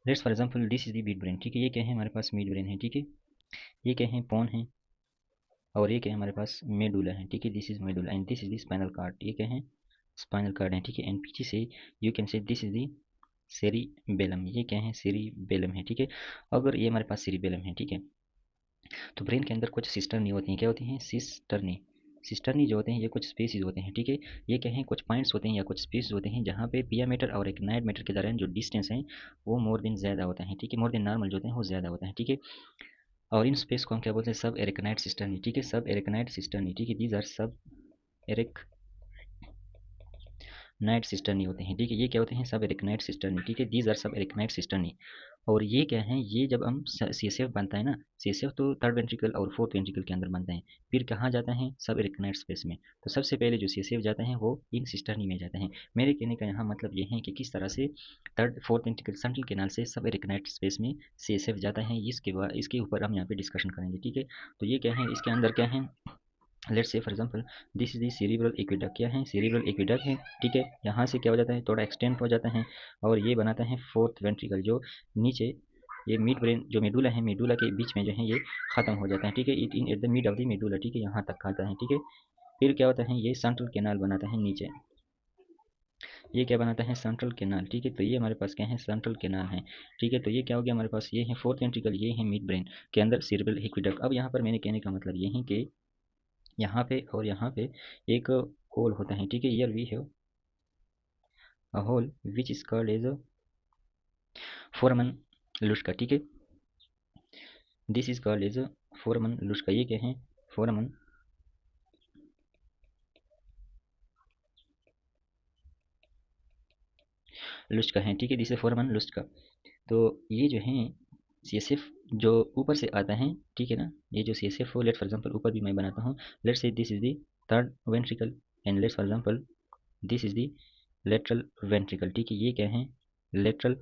Let's for example this is the mid brain, ठीक है, ये क्या है हमारे पास मिड ब्रेन है, ठीक है, ये क्या है पोन है, और ये क्या है हमारे पास मेडुला है, ठीक है, this is medulla and this is the spinal cord, ये क्या है स्पाइनल कार्ड है, ठीक है, एंड पीछे से you can say this is the cerebellum, ये क्या है सेरिबेलम है, ठीक है। अगर ये हमारे पास सेरिबेलम है, ठीक है, तो ब्रेन के अंदर कुछ सिस्टर्नी होती हैं, क्या होती हैं सिस्टर्नी, सिस्टर्नी जो होते हैं ये कुछ स्पेसिस होते हैं, ठीक है, ये क्या है कुछ पॉइंट्स होते हैं या कुछ स्पेस होते हैं जहाँ पे पिया मीटर और एक नाइट मीटर के दौरान जो डिस्टेंस है वो मोर देन ज़्यादा होता है, ठीक है, मोर देन नॉर्मल जो होते हैं वो ज़्यादा होता है, ठीक है। और इन स्पेस को हम क्या बोलते हैं सब एरिकनाइट सिस्टर्नी, ठीक है, सब एरिकनाइट सिस्टर्नी, ठीक है, दीज आर सब एरिक नाइट सिस्टर्नी होते हैं, ठीक है, ये क्या होते हैं सब एरिकनाइट सिस्टर्नी, ठीक है, दीज आर सब एरिकनाइट सिस्टर्नी। और ये क्या है, ये जब हम सी एस एफ बनता है ना, सी एस एफ तो थर्ड वेंट्रिकल और फोर्थ वेंट्रिकल के अंदर बनता है, फिर कहाँ जाता है सब एरिकनाइट स्पेस में, तो सबसे पहले जो सी एस एफ जाता है वो इन सिस्टर्नी में जाता है। मेरे कहने का यहाँ मतलब ये है कि किस तरह से third fourth ventricle central canal से सब एरिकनाइट स्पेस में सी एस एफ जाता है, इसके बाद इसके ऊपर हम यहाँ पे डिस्कशन करेंगे, ठीक है। तो ये क्या है इसके अंदर क्या है, let's say for example this is the cerebral aqueduct, क्या है सेरिब्रल एक्विडक्ट है, ठीक है, यहाँ से क्या हो जाता है थोड़ा एक्सटेंड हो जाता है और ये बनाता है फोर्थ वेंट्रिकल जो नीचे ये मिड ब्रेन जो मेडुला है, मेडुला के बीच में जो है ये खत्म हो जाता है, ठीक है, it in at the mid of the medulla, ठीक है, यहाँ तक आता है, ठीक है। फिर क्या होता है ये सेंट्रल कैनाल बनाता है नीचे, ये क्या बनाता है सेंट्रल कैनाल, ठीक है, तो ये हमारे पास क्या है सेंट्रल कैनाल है, ठीक है। तो ये क्या हो गया हमारे पास, ये है फोर्थ वेंट्रिकल, ये है मिड ब्रेन के अंदर सेरिब्रल एक्विडक्ट। अब यहाँ पर मैंने कहने का मतलब ये है कि यहाँ पे और यहाँ पे एक होल होता है, ठीक है, here we have a hole which is called as foramen Luschka, ठीक है, this is called as foramen Luschka, ये क्या है फोरमन लुस्का है, ठीक है, दिस इज फोरमन लुस्का। तो ये जो है सी एस एफ जो ऊपर से आता है, ठीक है ना, ये जो सी एस एफ हो लेट फॉर एग्जाम्पल ऊपर भी मैं बनाता हूँ, लेट से this is the third ventricle and let for example this is the lateral ventricle, ठीक है, ये क्या है लेटरल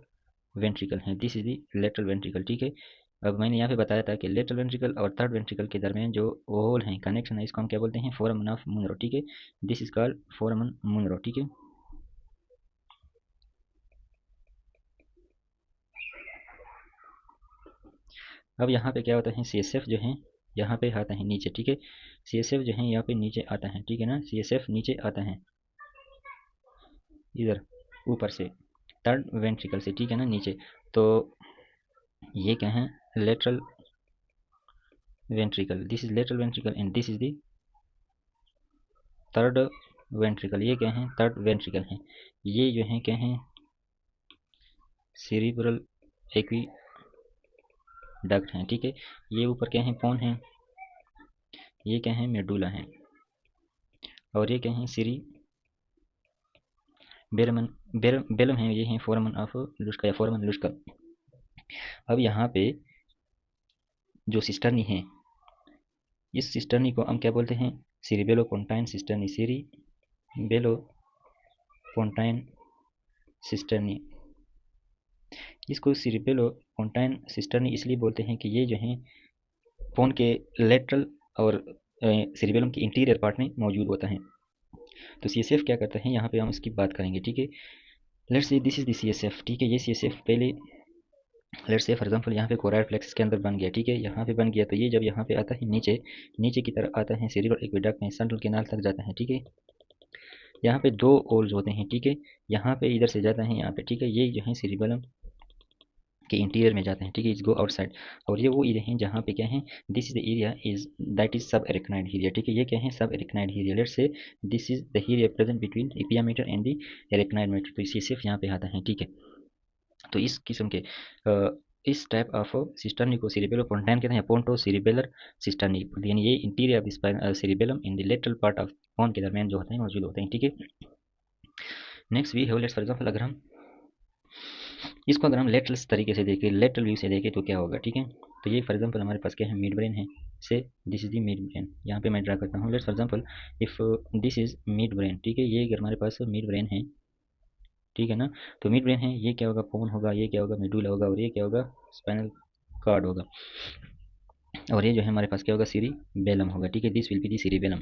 वेंट्रिकल है, this is the lateral ventricle, ठीक है। अब मैंने यहाँ पे बताया था कि लेटरल वेंट्रिकल और थर्ड वेंट्रिकल के दरमियान जो होल है कनेक्शन है इसको हम क्या बोलते हैं फोरामन ऑफ मुनरो, ठीक है, this is called foramen Monro, ठीक है। अब यहाँ पे क्या होता है सी एस एफ जो है यहाँ पे आता है नीचे, ठीक है, सी एस एफ जो है यहाँ पे नीचे आता है, ठीक है ना, सी एस एफ नीचे आता है इधर ऊपर से थर्ड वेंट्रिकल से, ठीक है ना नीचे। तो ये क्या है lateral ventricle, this is lateral ventricle and this is the third ventricle, ये क्या है थर्ड वेंट्रिकल है, ये जो है क्या है सेरिब्रल एक्विडक्ट है, ठीक है, ये ऊपर क्या है पोन है, ये क्या है मेडुला है, और ये क्या है सीरी बेरमन बेलम है, ये है फोरमन ऑफ लुस्का या फोरमन लुस्का। अब यहाँ पे जो सिस्टर्नी है इस सिस्टर्नी को हम क्या बोलते हैं सीरिबेलो पोन्टाइन सिस्टर्नी, सीरिबेलो पोन्टाइन सिस्टर्नी, इसको सीरिबेलो पोन्टाइन सिस्टर्नी इसलिए बोलते हैं कि ये जो है पोन के लेटरल और सीरिबेलम के इंटीरियर पार्ट में मौजूद होता है। तो सी एस एफ क्या करता है यहाँ पे हम इसकी बात करेंगे, ठीक है, let's say this is the C S F, ठीक है, ये सी एस एफ पहले लेट्स से फॉर एग्जांपल यहाँ पे कोराइड प्लेक्स के अंदर बन गया, ठीक है, यहाँ पे बन गया, तो ये जब यहाँ पे आता है नीचे नीचे की तरफ आता है सेरिब्रल एक्विडक्ट में सेंट्रल कैनाल तक जाता है, ठीक है, यहाँ पे दो ओल्स होते हैं, ठीक है, यहाँ पे इधर से जाता है यहाँ पे, ठीक है, ये जो है सेरिबेलम के इंटीरियर में जाते हैं, ठीक है, इज गो आउटसाइड। और ये वो एरिया है जहाँ पे क्या है this is the area is that is sub arachnoid area, ठीक है, ये क्या है sub arachnoid area, let's say this is the area present between pia mater and the arachnoid mater, तो इसी सिर्फ यहाँ पे आता है, ठीक है। तो इस किस्म के इस टाइप ऑफ सिस्टर्नी को सेरिबेलो पोन्टाइन कहते हैं, पोन्टो सेरिबेलर सिस्टर्नी, यानी ये interior of cerebellum in the lateral part of pons के दरमियान जो होते हैं मौजूद होते हैं, ठीक है। Next we have let's for example अगर हम इसको अगर हम लेटरल तरीके से देखें लेटरल व्यू से देखें तो क्या होगा, ठीक है, तो ये फॉर एग्जांपल हमारे पास क्या है मिड ब्रेन है, से this is the mid brain, यहाँ पे मैं ड्रा करता हूँ, let's for example if this is mid brain, ठीक है, ये अगर हमारे पास मिड ब्रेन है, ठीक है ना, तो मिड ब्रेन है, ये क्या होगा पोन होगा, ये क्या होगा मेडुला होगा, और ये क्या होगा स्पाइनल कार्ड होगा, और ये जो है हमारे पास क्या होगा सीरी बेलम होगा, ठीक है, दिस विल बी दी सीरी बेलम,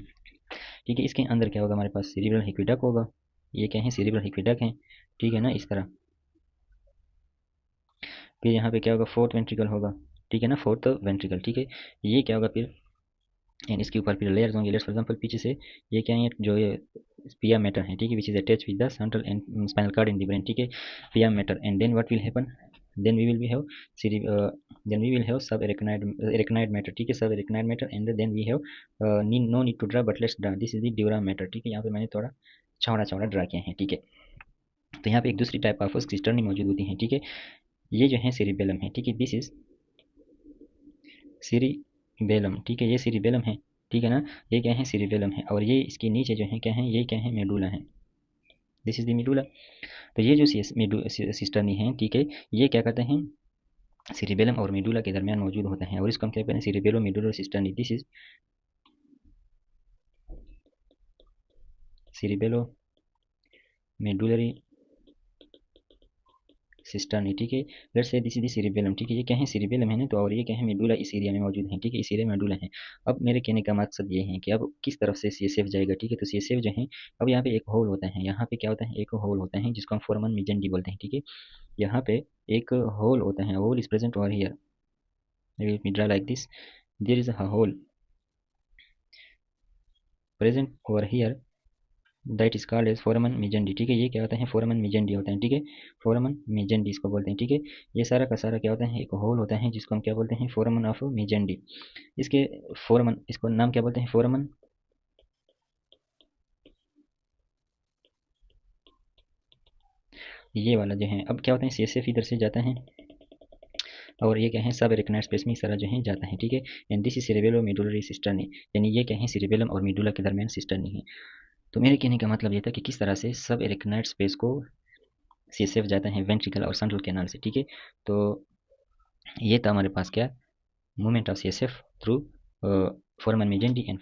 ठीक है। इसके अंदर क्या होगा हमारे पास सेरिब्रल एक्विडक्ट होगा, ये क्या है सेरिब्रल एक्विडक्ट है, ठीक है ना, इस तरह फिर यहाँ पे क्या होगा, फोर्थ वेंट्रिकल होगा, ठीक है ना, फोर्थ वेंट्रिकल, ठीक है। ये क्या होगा फिर, एंड इसके ऊपर फिर लेयर्स होंगे, लेयर्स फॉर एग्जाम्पल पीछे से ये क्या है, जो ये पिया मैटर है, ठीक है, which is attach with the central and spinal cord in the brain, ठीक है, pia matter, and then what will happen, then we will be have then we will have sub arachnoid matter, ठीक है, सब arachnoid matter, and then we have no need to draw, but let's draw, this is the dura matter, ठीक है, यहाँ पे मैंने थोड़ा चौड़ा चौड़ा ड्रा किया है, ठीक है। तो यहाँ पे एक दूसरी टाइप ऑफ सिस्टर्नी मौजूद होती है, ठीक है, ये जो है सेरिबेलम है, ठीक है, दिस इज सीरीबेलम, ठीक है, ये सीरीबेलम है, ठीक है ना, ये क्या है, सीरीबेलम है, और ये इसके नीचे जो है क्या है, ये क्या है, मेडुला है, दिस इज द मेडुला। तो ये जो सिस्टर्नी है, ठीक है, ये क्या करते हैं, सीरीबेलम और मेडुला के दरमियान मौजूद होते हैं, और इसको हम क्या कहते हैं, cerebello medullary cisterna, this is cerebello medullary cisterna, ठीक है, let's say this is the सीरिबेलम, ठीक है, ये क्या है, सीरिबेलम है ना, तो और ये क्या है, मेडुला इस एरिया में मौजूद है, ठीक है, इस एरिया में मेडुला है। अब मेरे कहने का मकसद ये है कि अब किस तरफ से सीएसएफ जाएगा, ठीक है, तो सीएसएफ जो है, अब यहाँ पे एक होल होता है, यहाँ पे क्या होता है, एक होल होता है जिसको हम फोरमन मेजेंडी बोलते हैं, ठीक है, यहाँ पे एक होल होता है, hole is present over here, let me draw like this, there is a hole present over here that is called as foramen Magendie, ठीक है, ये क्या होता है, फोरमन मेजेंडी होता है, ठीक है, फोरमन मेजेंडी इसको बोलते हैं, ठीक है, ये सारा का सारा क्या होता है, एक होल होता है जिसको हम क्या बोलते हैं, फोरमन ऑफ मेजेंडी, इसके फोरमन, इसको नाम क्या बोलते हैं, फोरमन, ये वाला जो है, अब क्या होता है, सीएसएफ इधर से जाता है, और ये क्या है, सब एरिकनाइड स्पेस में इस तरह जो है जाता है, ठीक है, and this is cerebello medullary cisterna, यानी ये क्या है, सेरेबेलम और मेडुला के दरमियान सिस्टर्नी है। तो मेरे कहने का मतलब ये था कि किस तरह से सब एरिकनाइड स्पेस को सीएसएफ जाता है वेंट्रिकल और सेंट्रल कैनाल से, ठीक है। तो ये था हमारे पास क्या, movement of CSF through foramen Magendie and